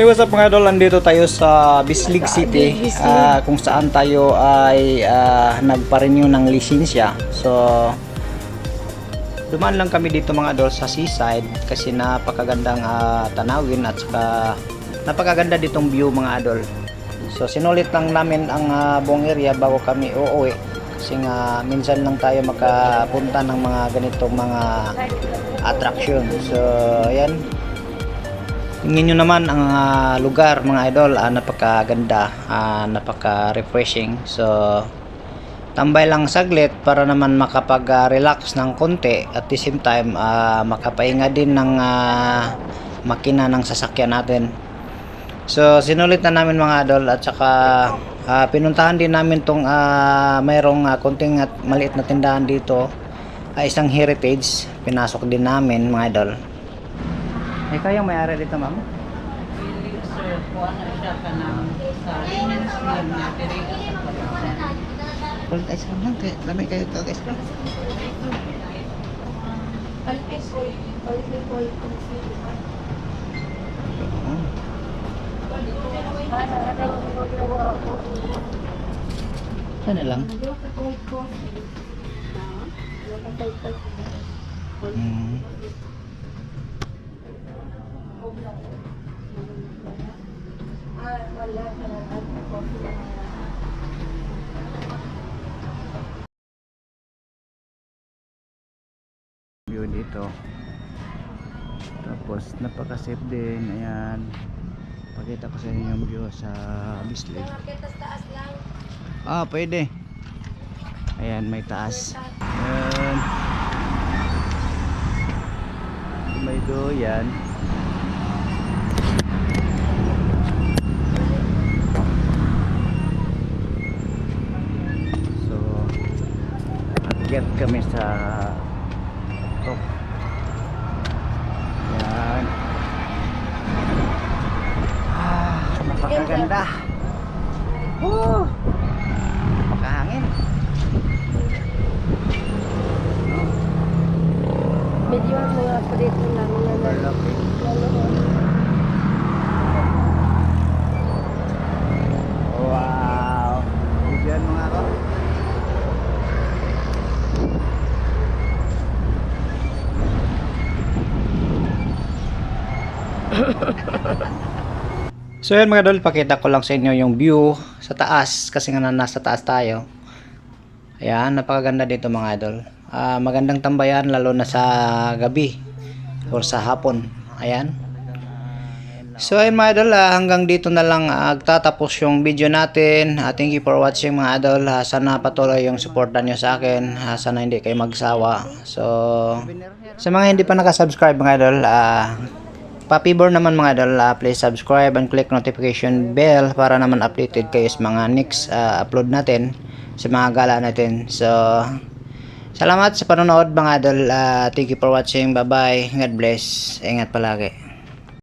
Hey, what's up mga idol? Andito tayo sa Bislig City, kung saan tayo ay nagpa-renew ng lisensya. So, dumaan lang kami dito mga idol sa seaside kasi napakagandang tanawin at saka napakaganda ditong view mga idol. So, sinulit lang namin ang buong area bago kami uuwi kasi nga minsan lang tayo makapunta ng mga ganitong mga attraction. So, ayan. Tingnan nyo naman ang lugar mga idol, napakaganda, napaka-refreshing. So, tambay lang saglit para naman makapag-relax ng konti at the same time makapahinga din ng makina ng sasakyan natin. So, sinulit na namin mga idol at saka pinuntahan din namin tong mayroong konting at maliit na tindahan dito, isang heritage, pinasok din namin mga idol. Eh, kayang may-ari dito, ma'am? Sir, kuha na siya ka ng sa women's club na diri sa Palawan. Cold ice cream lang, lamay kayo cold ice cream. Sana lang. View dito, tapos napaka-safe din. Ayan, pakita ko sa inyo yung view sa Bislig. Pwede. Ayan, may taas. Ayan, may doyan. So, akyat kami sa top. Yan. Napakaganda. Woo! Napakahangin. Medyo ang mga palito lang na Wow! Diyan mga ko. So yun mga idol, pakita ko lang sa inyo yung view sa taas kasi nga nasa taas tayo. Ayan, napakaganda dito mga idol. Magandang tambayan lalo na sa gabi or sa hapon. Ayan. So ayun mga idol, hanggang dito na lang agtatapos yung video natin. Thank you for watching mga idol. Sana patuloy yung suporta nyo sa akin. Sana hindi kayo magsawa. So sa mga hindi pa nakasubscribe mga idol, pa-favor naman mga idol, please subscribe and click notification bell para naman updated kayo sa mga next upload natin, sa mga gala natin. So, salamat sa panonood mga idol. Thank you for watching. Bye bye. God bless. Ingat palagi.